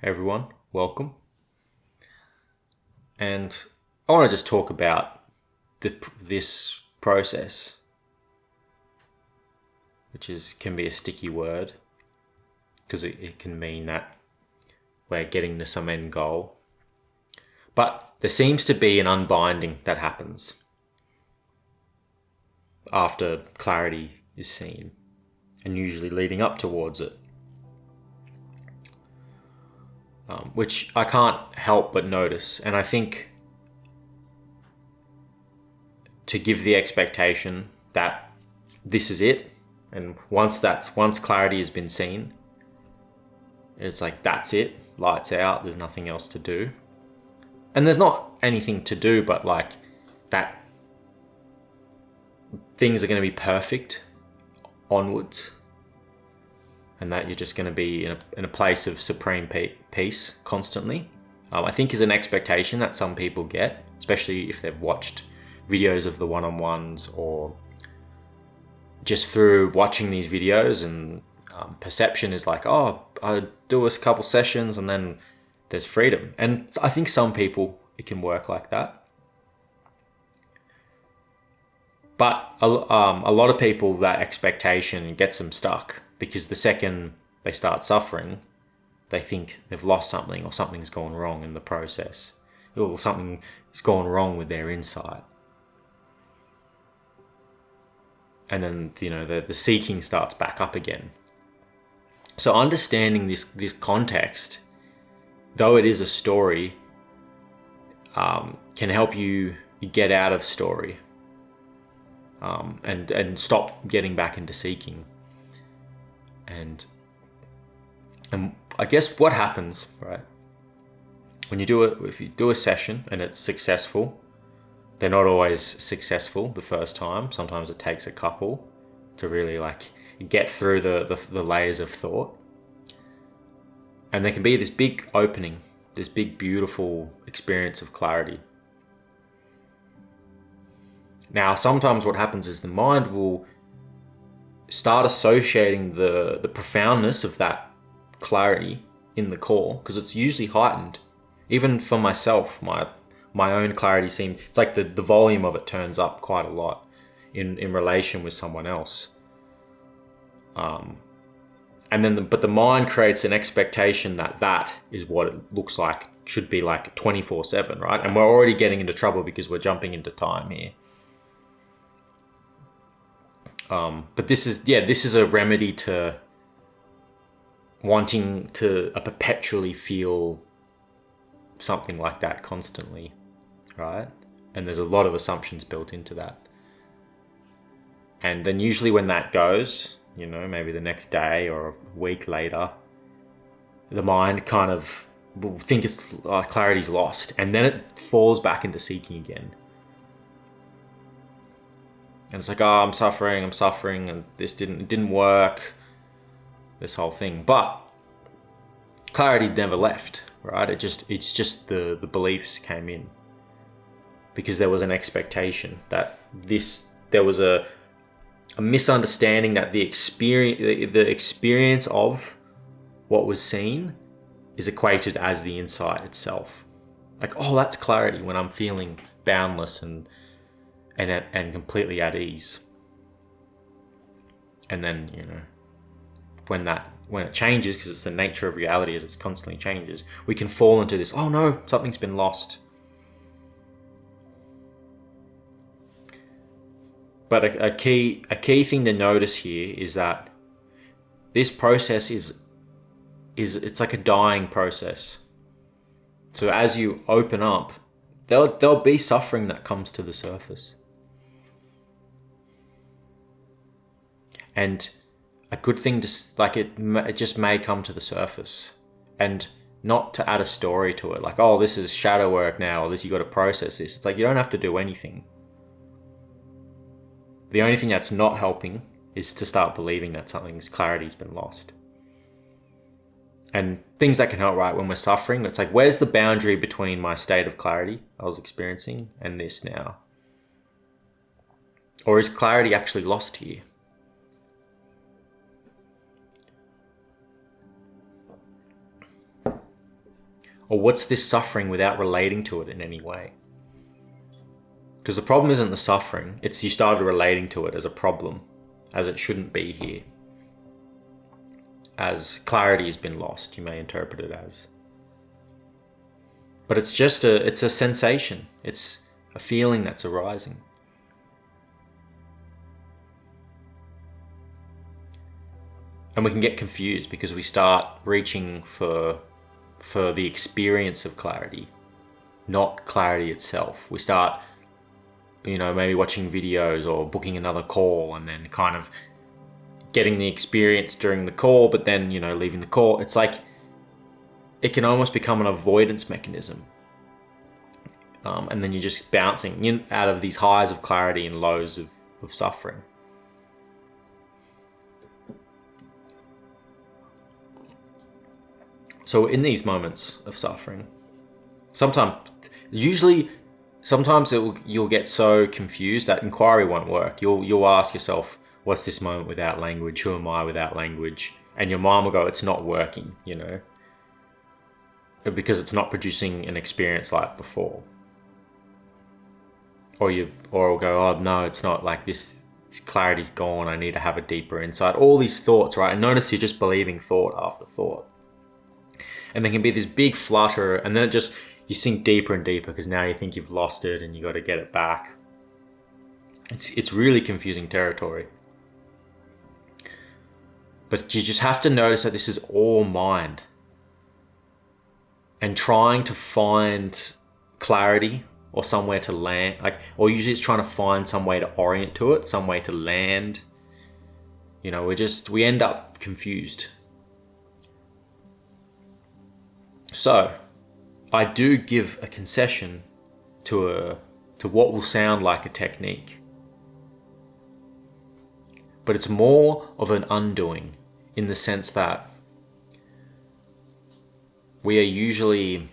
Hey everyone, welcome. And I want to just talk about this process, which can be a sticky word because it can mean that we're getting to some end goal. But there seems to be an unbinding that happens after clarity is seen and usually leading up towards it. Which I can't help but notice. And I think to give the expectation that this is it, and once clarity has been seen, it's like that's it, lights out, there's nothing else to do. And there's not anything to do but like that things are going to be perfect onwards. And that you're just going to be in a place of supreme peace constantly. I think is an expectation that some people get, especially if they've watched videos of the one-on-ones or just through watching these videos, and perception is like, oh, I do a couple sessions and then there's freedom. And I think some people, it can work like that. But a lot of people, that expectation gets them stuck. Because the second they start suffering, they think they've lost something or something's gone wrong in the process. Or something has gone wrong with their insight. And then, the seeking starts back up again. So understanding this context, though it is a story, can help you get out of story and stop getting back into seeking. And I guess what happens, right? When if you do a session and it's successful, they're not always successful the first time. Sometimes it takes a couple to really get through the layers of thought. And there can be this big opening, this big beautiful experience of clarity. Now, sometimes what happens is the mind will start associating the profoundness of that clarity in the core, because it's usually heightened. Even for myself, my own clarity it's like the volume of it turns up quite a lot in relation with someone else. And then but the mind creates an expectation that is what it looks like, should be like 24/7, right? And we're already getting into trouble because we're jumping into time here. But this is a remedy to wanting to perpetually feel something like that constantly, right? And there's a lot of assumptions built into that. And then usually when that goes, maybe the next day or a week later, the mind kind of will think it's clarity's lost, and then it falls back into seeking again. And it's like, oh, I'm suffering, and it didn't work, this whole thing. But clarity never left, right? It's just the beliefs came in. Because there was an expectation that there was a misunderstanding that the experience of what was seen is equated as the insight itself. Like, oh, that's clarity when I'm feeling boundless and completely at ease. And then, when it changes, because it's the nature of reality as it constantly changes, we can fall into this, oh no, something's been lost. But a key thing to notice here is that this process it's like a dying process. So as you open up, there'll be suffering that comes to the surface. And a good thing it just may come to the surface, and not to add a story to it. Like, oh, this is shadow work now, or this, you got to process this. It's like, you don't have to do anything. The only thing that's not helping is to start believing that clarity's been lost. And things that can help, right, when we're suffering, it's like, where's the boundary between my state of clarity I was experiencing and this now? Or is clarity actually lost here? Or what's this suffering without relating to it in any way? Because the problem isn't the suffering, it's you started relating to it as a problem, as it shouldn't be here. As clarity has been lost, you may interpret it as. But it's just it's a sensation. It's a feeling that's arising. And we can get confused because we start reaching for the experience of clarity, not clarity itself. We start, maybe watching videos or booking another call and then kind of getting the experience during the call, but then, leaving the call. It's like, it can almost become an avoidance mechanism. And then you're just bouncing out of these highs of clarity and lows of suffering. So in these moments of suffering, sometimes you'll get so confused that inquiry won't work. You'll ask yourself, what's this moment without language? Who am I without language? And your mind will go, it's not working, because it's not producing an experience like before. Or it'll go, oh no, it's not, like this clarity's gone. I need to have a deeper insight. All these thoughts, right? And notice you're just believing thought after thought. And there can be this big flutter, and then you sink deeper and deeper because now you think you've lost it and you got to get it back. It's really confusing territory. But you just have to notice that this is all mind. And trying to find clarity or somewhere to land, or usually it's trying to find some way to orient to it, some way to land. We end up confused. So, I do give a concession to what will sound like a technique. But it's more of an undoing, in the sense that we are usually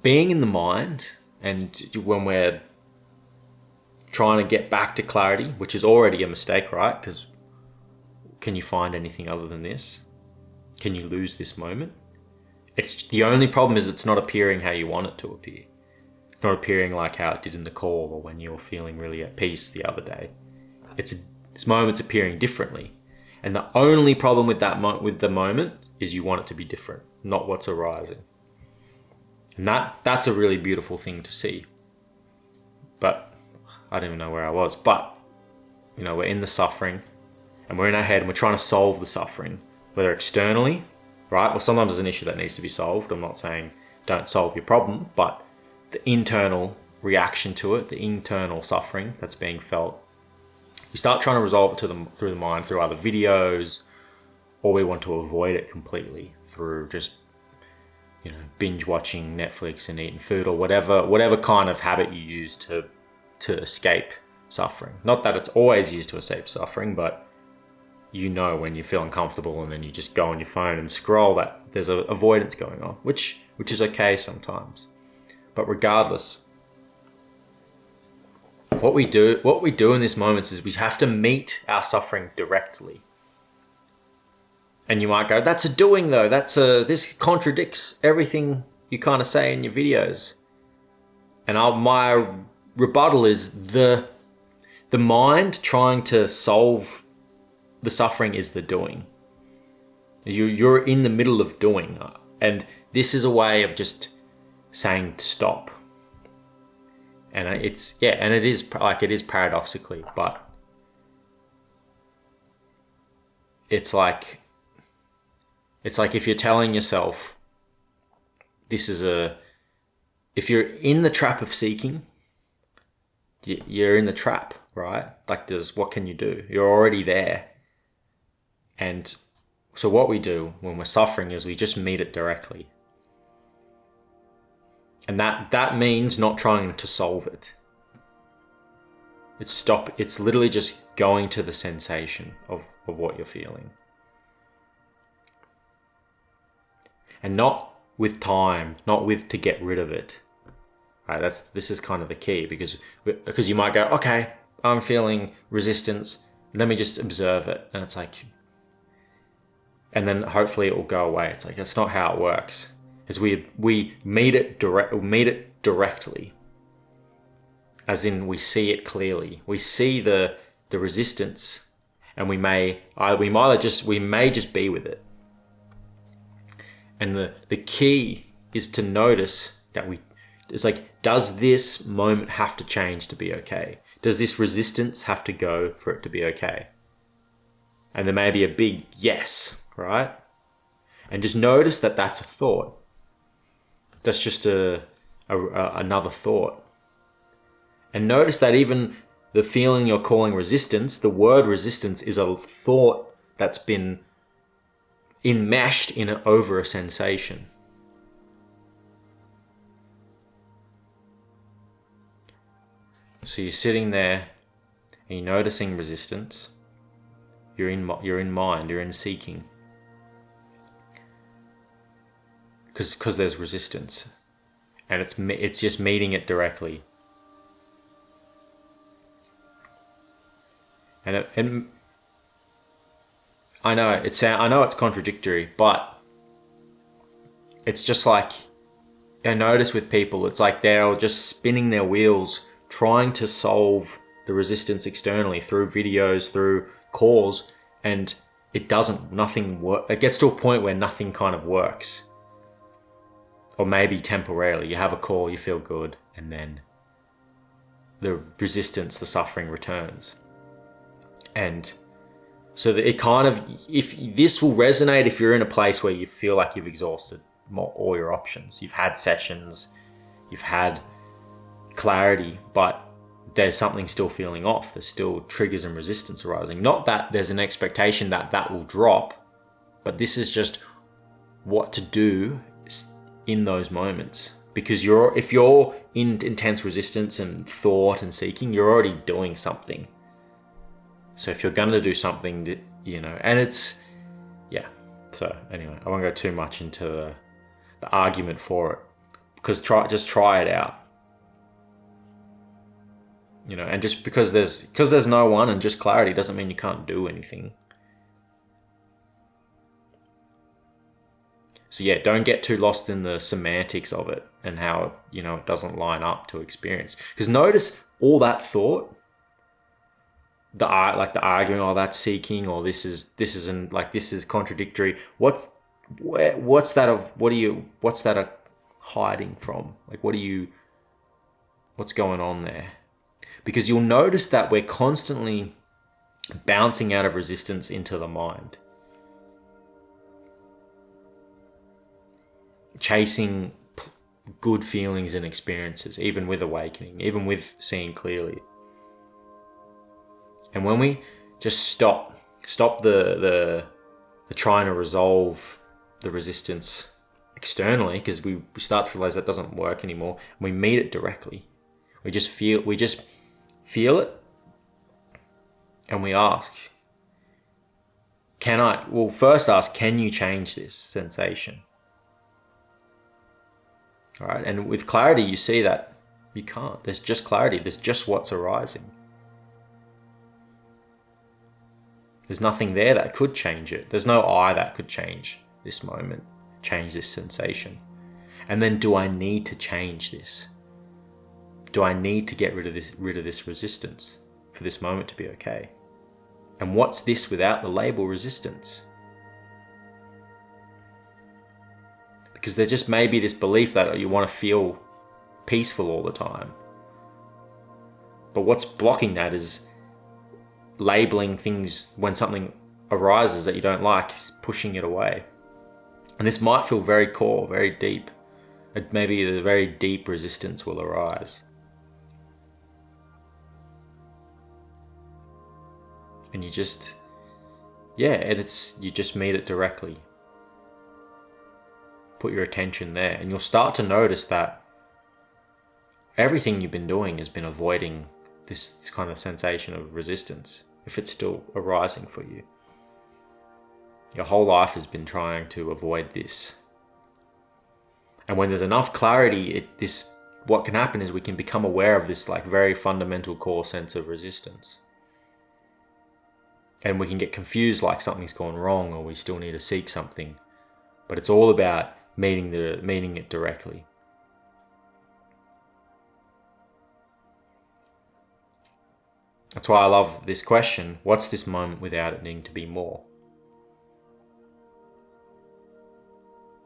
being in the mind, and when we're trying to get back to clarity, which is already a mistake, right? Because can you find anything other than this? Can you lose this moment? It's the only problem is it's not appearing how you want it to appear. It's not appearing like how it did in the call or when you were feeling really at peace the other day. This moment's appearing differently. And the only problem with with the moment is you want it to be different, not what's arising. And that's a really beautiful thing to see. But I don't even know where I was. But, we're in the suffering and we're in our head and we're trying to solve the suffering, whether externally, right? Well, sometimes there's an issue that needs to be solved. I'm not saying don't solve your problem, but the internal reaction to it, the internal suffering that's being felt, we start trying to resolve it through the mind, through other videos, or we want to avoid it completely through just, binge watching Netflix and eating food or whatever kind of habit you use to escape suffering. Not that it's always used to escape suffering, but when you feel uncomfortable and then you just go on your phone and scroll, that there's a avoidance going on, which is okay sometimes. But regardless, what we do in these moments is we have to meet our suffering directly. And you might go, that's a doing though. This contradicts everything you kind of say in your videos. And my rebuttal is the mind trying to solve the suffering is the doing. You're in the middle of doing, and this is a way of just saying stop. And it is paradoxically, but it's like if you're telling yourself if you're in the trap of seeking, you're in the trap, right? Like what can you do? You're already there. And so what we do when we're suffering is we just meet it directly. And that means not trying to solve it. It's literally just going to the sensation of what you're feeling. And not with time, not with to get rid of it. Right, this is kind of the key, because you might go, okay, I'm feeling resistance, let me just observe it. And it's like, and then hopefully it will go away. It's like, that's not how it works. Is we meet it directly, as in we see it clearly. We see the resistance, and we may just be with it. And the key is to notice that it's like, does this moment have to change to be okay? Does this resistance have to go for it to be okay? And there may be a big yes, right? And just notice that that's a thought. That's just another thought. And notice that even the feeling you're calling resistance, the word resistance, is a thought that's been enmeshed over a sensation. So you're sitting there and you're noticing resistance. You're in mind, you're in seeking. Because there's resistance, and it's just meeting it directly. And I know it's contradictory, but it's just like, I notice with people, it's like they're just spinning their wheels trying to solve the resistance externally through videos, through calls, and nothing work. It gets to a point where nothing kind of works. Or maybe temporarily, you have a call, you feel good, and then the resistance, the suffering returns. And so that it kind of, if this will resonate, if you're in a place where you feel like you've exhausted all your options, you've had sessions, you've had clarity, but there's something still feeling off. There's still triggers and resistance arising. Not that there's an expectation that will drop, but this is just what to do in those moments. Because if you're in intense resistance and thought and seeking, you're already doing something. So if you're going to do something that, and it's, yeah. So anyway, I won't go too much into the argument for it, because just try it out. And just because there's no one and just clarity doesn't mean you can't do anything. So yeah, don't get too lost in the semantics of it and how, it doesn't line up to experience. Because notice all that thought, the arguing, oh, that's seeking, or this isn't, like, this is contradictory. What's that hiding from? Like, what's going on there? Because you'll notice that we're constantly bouncing out of resistance into the mind. Chasing good feelings and experiences, even with awakening, even with seeing clearly. And when we just stop the trying to resolve the resistance externally, because we start to realize that doesn't work anymore, and we meet it directly. We just feel it, and we ask, first ask, can you change this sensation? All right, and with clarity, you see that you can't. There's just clarity. There's just what's arising. There's nothing there that could change it. There's no I that could change this moment, change this sensation. And then, do I need to change this? Do I need to get rid of this resistance for this moment to be okay? And what's this without the label resistance? Because there just may be this belief that you want to feel peaceful all the time. But what's blocking that is labeling things when something arises that you don't like, pushing it away. And this might feel very core, very deep. Maybe the very deep resistance will arise. And you just meet it directly. Put your attention there, and you'll start to notice that everything you've been doing has been avoiding this kind of sensation of resistance, if it's still arising for you. Your whole life has been trying to avoid this. And when there's enough clarity, what can happen is we can become aware of this, like, very fundamental core sense of resistance. And we can get confused like something's gone wrong or we still need to seek something. But it's all about meeting it directly. That's why I love this question. What's this moment without it needing to be more?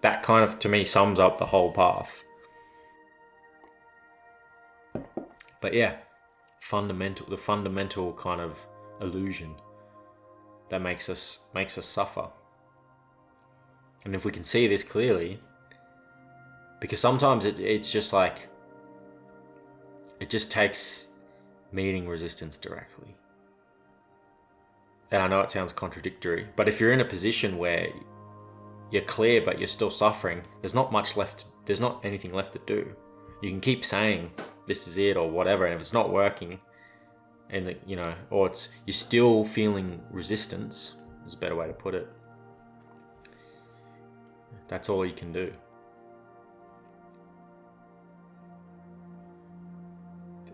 That kind of, to me, sums up the whole path. But yeah, the fundamental kind of illusion that makes us suffer. And if we can see this clearly, because sometimes it's just like, it just takes meeting resistance directly. And I know it sounds contradictory, but if you're in a position where you're clear but you're still suffering, there's not anything left to do. You can keep saying this is it or whatever, and if it's not working, and or you're still feeling resistance, is a better way to put it, that's all you can do.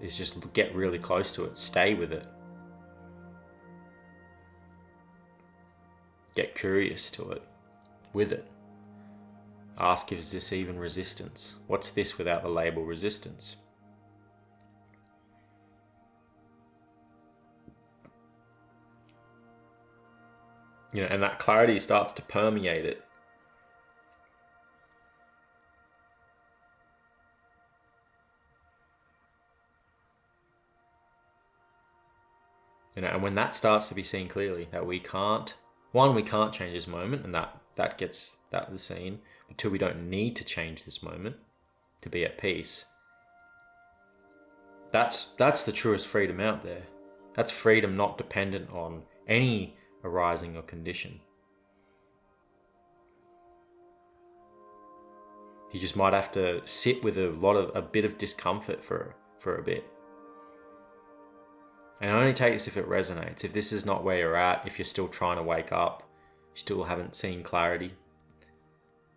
Is just get really close to it, stay with it, get curious to it, with it. Ask, is this even resistance? What's this without the label resistance? And that clarity starts to permeate it. And when that starts to be seen clearly, that we can't change this moment, and that gets the scene. But two, we don't need to change this moment to be at peace. That's the truest freedom out there. That's freedom not dependent on any arising or condition. You just might have to sit with a bit of discomfort for a bit. And it only takes if it resonates. If this is not where you're at, if you're still trying to wake up, you still haven't seen clarity,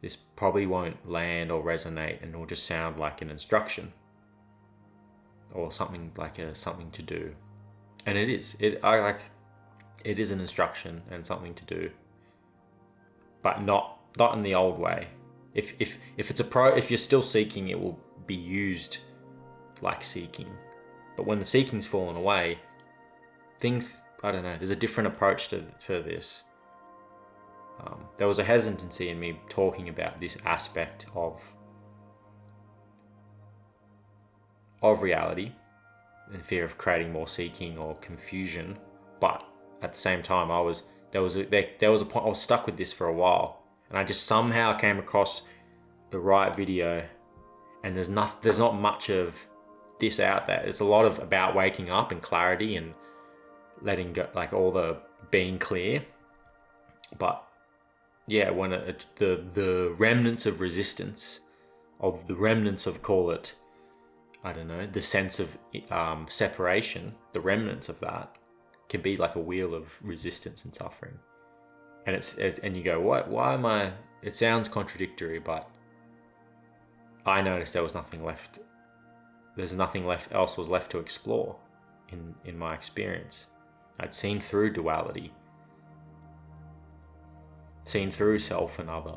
this probably won't land or resonate, and it'll just sound like an instruction or something like something to do. And it is. It is an instruction and something to do, but not in the old way. If you're still seeking, it will be used like seeking. But when the seeking's fallen away, there's a different approach to this. There was a hesitancy in me talking about this aspect of reality, in fear of creating more seeking or confusion. But at the same time, there was a point I was stuck with this for a while, and I just somehow came across the right video, and there's not much of this out there. There's a lot of about waking up and clarity and letting go, like all the being clear. But yeah, when the remnants of resistance, of the remnants of, call it, I don't know, the sense of separation, the remnants of that can be like a wheel of resistance and suffering. And and you go, why am I? It sounds contradictory, but I noticed there was nothing left. There's nothing else was left to explore in my experience. I'd seen through duality, seen through self and other.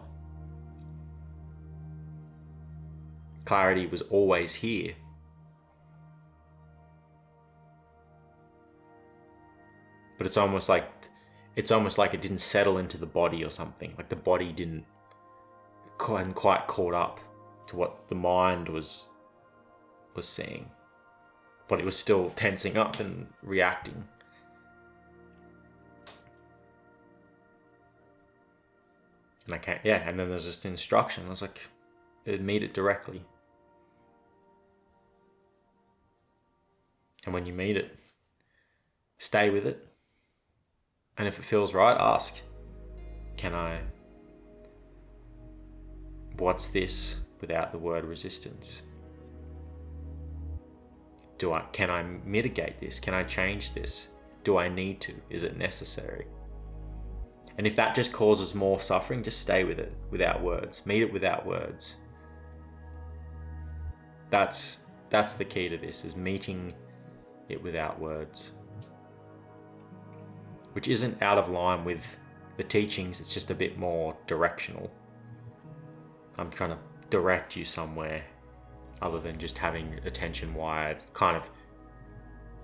Clarity was always here. But it's almost like it didn't settle into the body or something. Like the body hadn't quite caught up to what the mind was seeing. But it was still tensing up and reacting. And and then there's just instruction. I was like, meet it directly. And when you meet it, stay with it. And if it feels right, ask, what's this without the word resistance? Can I mitigate this? Can I change this? Do I need to? Is it necessary? And if that just causes more suffering, just stay with it without words. Meet it without words. That's the key to this, is meeting it without words. which isn't out of line with the teachings. It's just a bit more directional. I'm trying to direct you somewhere other than just having attention wired, kind of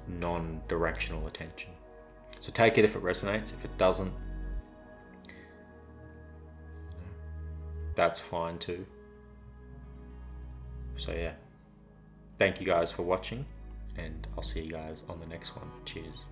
non-directional attention. So take it if it resonates. If it doesn't, that's fine too. So yeah, thank you guys for watching, and I'll see you guys on the next one. Cheers.